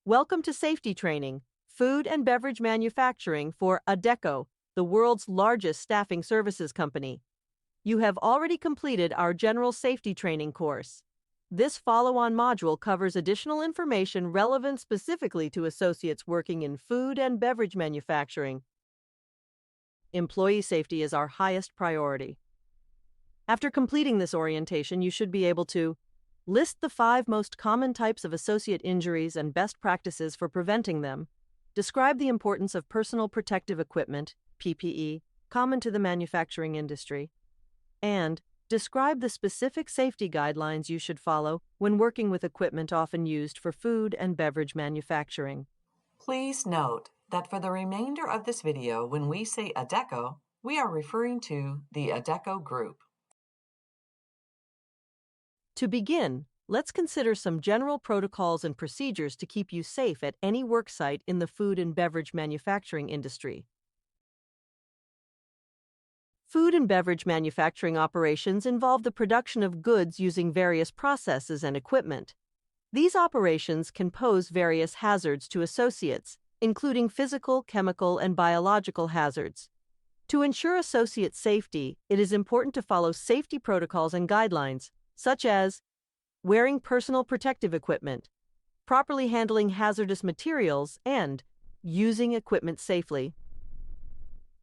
Welcome to Safety Training, Food and Beverage Manufacturing for Adecco, the world's largest staffing services company. You have already completed our General Safety Training course. This follow-on module covers additional information relevant specifically to associates working in food and beverage manufacturing. Employee safety is our highest priority. After completing this orientation, you should be able to list the 5 most common types of associate injuries and best practices for preventing them, describe the importance of personal protective equipment, PPE, common to the manufacturing industry, and describe the specific safety guidelines you should follow when working with equipment often used for food and beverage manufacturing. Please note that for the remainder of this video, when we say Adecco, we are referring to the Adecco Group. To begin, let's consider some general protocols and procedures to keep you safe at any worksite in the food and beverage manufacturing industry. Food and beverage manufacturing operations involve the production of goods using various processes and equipment. These operations can pose various hazards to associates, including physical, chemical, and biological hazards. To ensure associate safety, it is important to follow safety protocols and guidelines, such as wearing personal protective equipment, properly handling hazardous materials, and using equipment safely.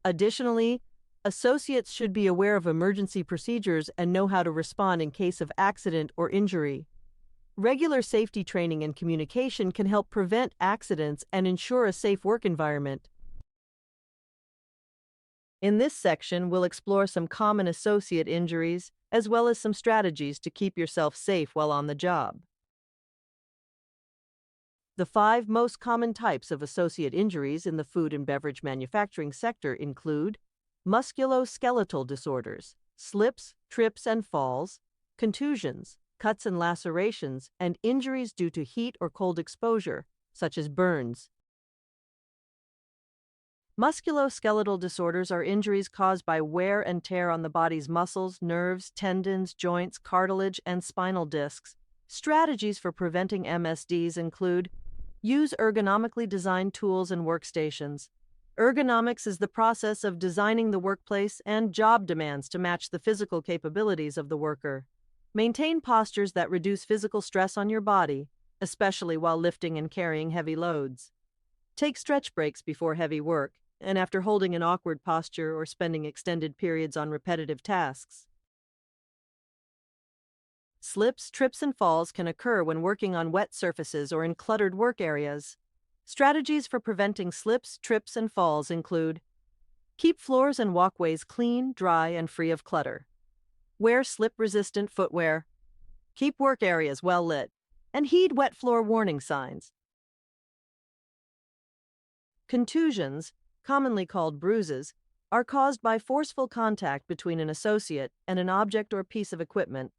Additionally, associates should be aware of emergency procedures and know how to respond in case of accident or injury. Regular safety training and communication can help prevent accidents and ensure a safe work environment. In this section, we'll explore some common associate injuries, as well as some strategies to keep yourself safe while on the job. The 5 most common types of associate injuries in the food and beverage manufacturing sector include musculoskeletal disorders, slips, trips, and falls, contusions, cuts and lacerations, and injuries due to heat or cold exposure, such as burns. Musculoskeletal disorders are injuries caused by wear and tear on the body's muscles, nerves, tendons, joints, cartilage, and spinal discs. Strategies for preventing MSDs include use ergonomically designed tools and workstations. Ergonomics is the process of designing the workplace and job demands to match the physical capabilities of the worker. Maintain postures that reduce physical stress on your body, especially while lifting and carrying heavy loads. Take stretch breaks before heavy work and after holding an awkward posture or spending extended periods on repetitive tasks. Slips, trips, and falls can occur when working on wet surfaces or in cluttered work areas. Strategies for preventing slips, trips, and falls include keep floors and walkways clean, dry, and free of clutter. Wear slip-resistant footwear. Keep work areas well lit, and heed wet floor warning signs. Contusions, commonly called bruises, are caused by forceful contact between an associate and an object or piece of equipment.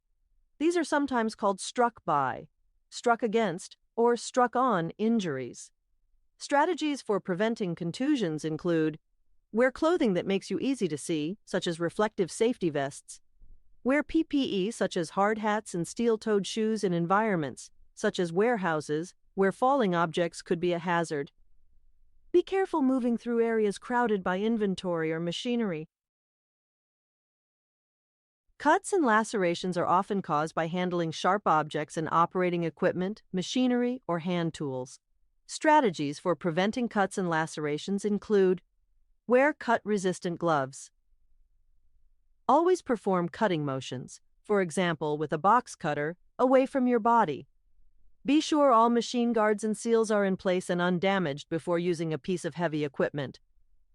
These are sometimes called struck by, struck against, or struck on injuries. Strategies for preventing contusions include wear clothing that makes you easy to see, such as reflective safety vests. Wear PPE such as hard hats and steel-toed shoes in environments, such as warehouses, where falling objects could be a hazard. Be careful moving through areas crowded by inventory or machinery. Cuts and lacerations are often caused by handling sharp objects and operating equipment, machinery, or hand tools. Strategies for preventing cuts and lacerations include wear cut-resistant gloves. Always perform cutting motions, for example with a box cutter, away from your body. Be sure all machine guards and seals are in place and undamaged before using a piece of heavy equipment.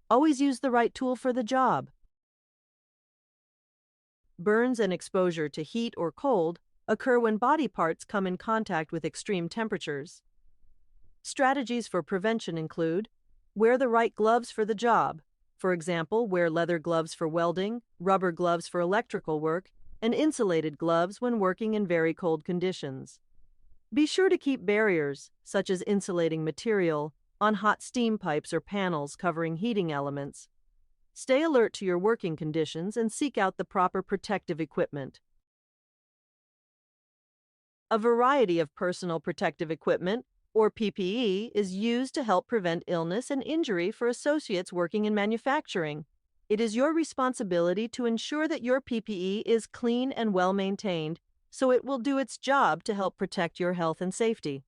Always use the right tool for the job. Burns and exposure to heat or cold occur when body parts come in contact with extreme temperatures. Strategies for prevention include wear the right gloves for the job. For example, wear leather gloves for welding, rubber gloves for electrical work, and insulated gloves when working in very cold conditions. Be sure to keep barriers, such as insulating material, on hot steam pipes or panels covering heating elements. Stay alert to your working conditions and seek out the proper protective equipment. A variety of personal protective equipment, or PPE, is used to help prevent illness and injury for associates working in manufacturing. It is your responsibility to ensure that your PPE is clean and well maintained, so it will do its job to help protect your health and safety.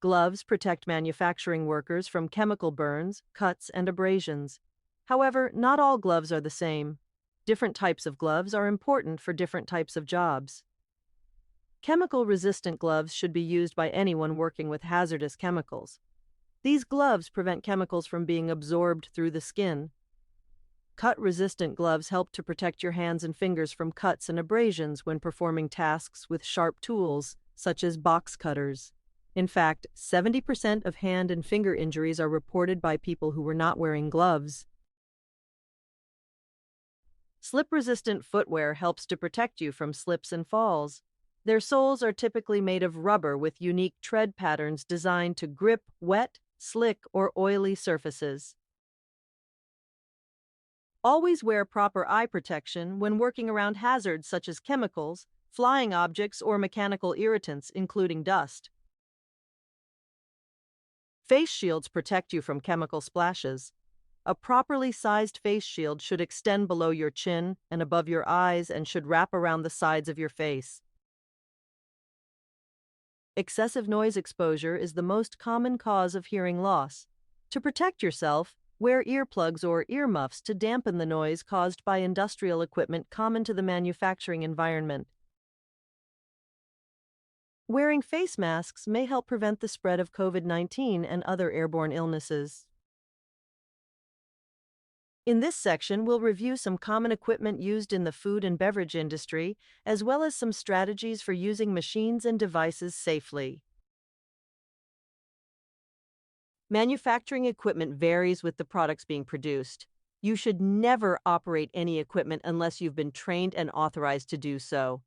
Gloves protect manufacturing workers from chemical burns, cuts, and abrasions. However, not all gloves are the same. Different types of gloves are important for different types of jobs. Chemical-resistant gloves should be used by anyone working with hazardous chemicals. These gloves prevent chemicals from being absorbed through the skin. Cut-resistant gloves help to protect your hands and fingers from cuts and abrasions when performing tasks with sharp tools, such as box cutters. In fact, 70% of hand and finger injuries are reported by people who were not wearing gloves. Slip-resistant footwear helps to protect you from slips and falls. Their soles are typically made of rubber with unique tread patterns designed to grip wet, slick, or oily surfaces. Always wear proper eye protection when working around hazards such as chemicals, flying objects, or mechanical irritants, including dust. Face shields protect you from chemical splashes. A properly sized face shield should extend below your chin and above your eyes and should wrap around the sides of your face. Excessive noise exposure is the most common cause of hearing loss. To protect yourself, wear earplugs or earmuffs to dampen the noise caused by industrial equipment common to the manufacturing environment. Wearing face masks may help prevent the spread of COVID-19 and other airborne illnesses. In this section, we'll review some common equipment used in the food and beverage industry, as well as some strategies for using machines and devices safely. Manufacturing equipment varies with the products being produced. You should never operate any equipment unless you've been trained and authorized to do so.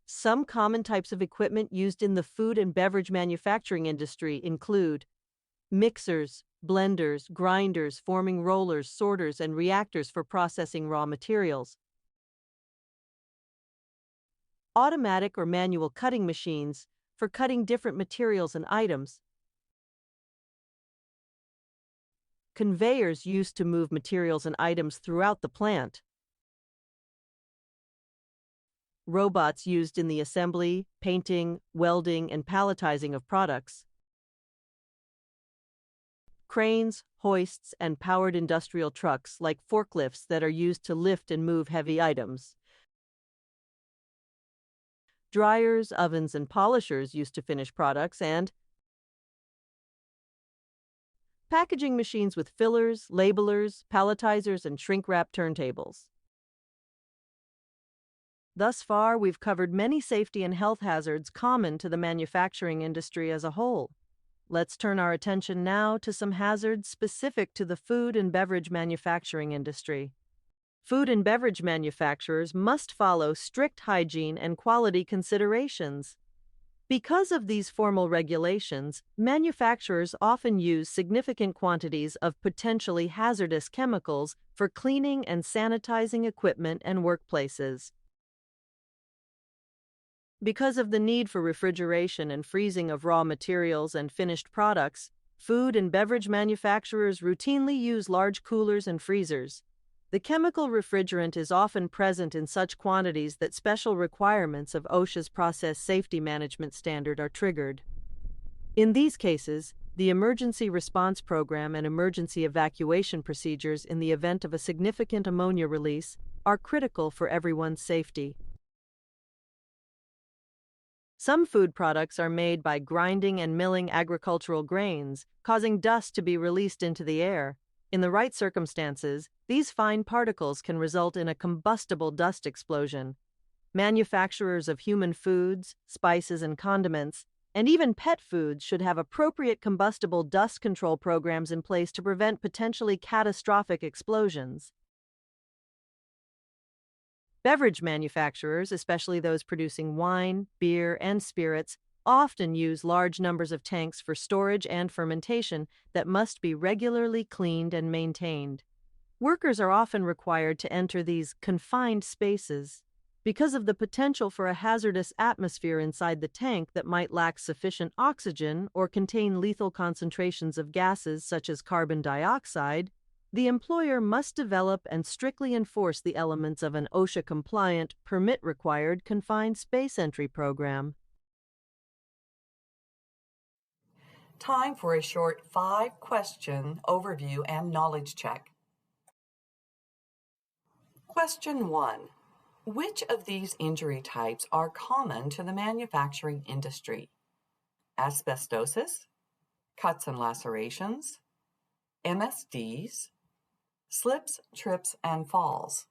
Some common types of equipment used in the food and beverage manufacturing industry include mixers, blenders, grinders, forming rollers, sorters, and reactors for processing raw materials. Automatic or manual cutting machines for cutting different materials and items. Conveyors used to move materials and items throughout the plant. Robots used in the assembly, painting, welding, and palletizing of products. Cranes, hoists, and powered industrial trucks like forklifts that are used to lift and move heavy items. Dryers, ovens, and polishers used to finish products, and packaging machines with fillers, labelers, palletizers, and shrink-wrap turntables. Thus far, we've covered many safety and health hazards common to the manufacturing industry as a whole. Let's turn our attention now to some hazards specific to the food and beverage manufacturing industry. Food and beverage manufacturers must follow strict hygiene and quality considerations. Because of these formal regulations, manufacturers often use significant quantities of potentially hazardous chemicals for cleaning and sanitizing equipment and workplaces. Because of the need for refrigeration and freezing of raw materials and finished products, food and beverage manufacturers routinely use large coolers and freezers. The chemical refrigerant is often present in such quantities that special requirements of OSHA's Process Safety Management Standard are triggered. In these cases, the Emergency Response Program and emergency evacuation procedures in the event of a significant ammonia release are critical for everyone's safety. Some food products are made by grinding and milling agricultural grains, causing dust to be released into the air. In the right circumstances, these fine particles can result in a combustible dust explosion. Manufacturers of human foods, spices, and condiments, and even pet foods should have appropriate combustible dust control programs in place to prevent potentially catastrophic explosions. Beverage manufacturers, especially those producing wine, beer, and spirits, often use large numbers of tanks for storage and fermentation that must be regularly cleaned and maintained. Workers are often required to enter these confined spaces. because of the potential for a hazardous atmosphere inside the tank that might lack sufficient oxygen or contain lethal concentrations of gases such as carbon dioxide. The employer must develop and strictly enforce the elements of an OSHA-compliant, permit-required confined space entry program. Time for a short 5-question overview and knowledge check. Question 1. Which of these injury types are common to the manufacturing industry? Asbestosis, cuts and lacerations, MSDs, slips, trips, and falls.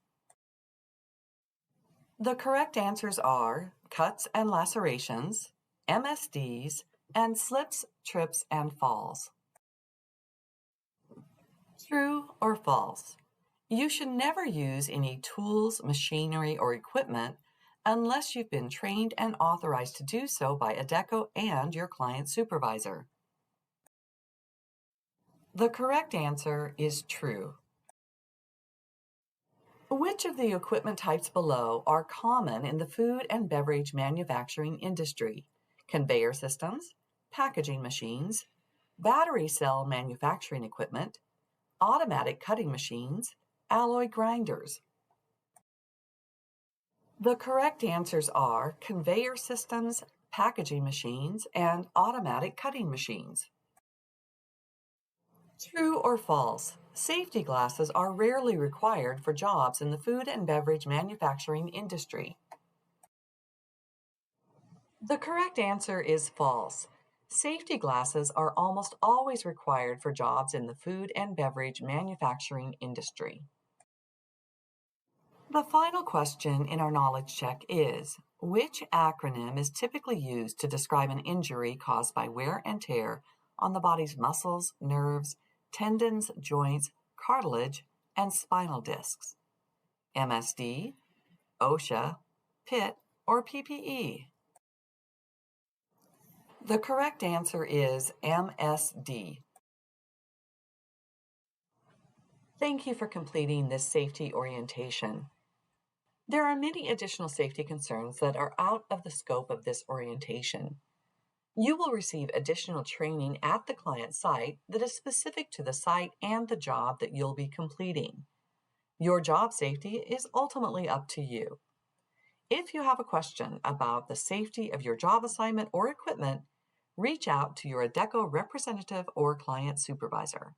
The correct answers are cuts and lacerations, MSDs, and slips, trips, and falls. True or false? You should never use any tools, machinery, or equipment unless you've been trained and authorized to do so by Adecco and your client supervisor. The correct answer is true. Which of the equipment types below are common in the food and beverage manufacturing industry? Conveyor systems, packaging machines, battery cell manufacturing equipment, automatic cutting machines, alloy grinders. The correct answers are conveyor systems, packaging machines, and automatic cutting machines. True or false? Safety glasses are rarely required for jobs in the food and beverage manufacturing industry. The correct answer is false. Safety glasses are almost always required for jobs in the food and beverage manufacturing industry. The final question in our knowledge check is, which acronym is typically used to describe an injury caused by wear and tear on the body's muscles, nerves, tendons, joints, cartilage, and spinal discs? MSD, OSHA, PIT, or PPE? The correct answer is MSD. Thank you for completing this safety orientation. There are many additional safety concerns that are out of the scope of this orientation. You will receive additional training at the client site that is specific to the site and the job that you'll be completing. Your job safety is ultimately up to you. If you have a question about the safety of your job assignment or equipment, reach out to your Adecco representative or client supervisor.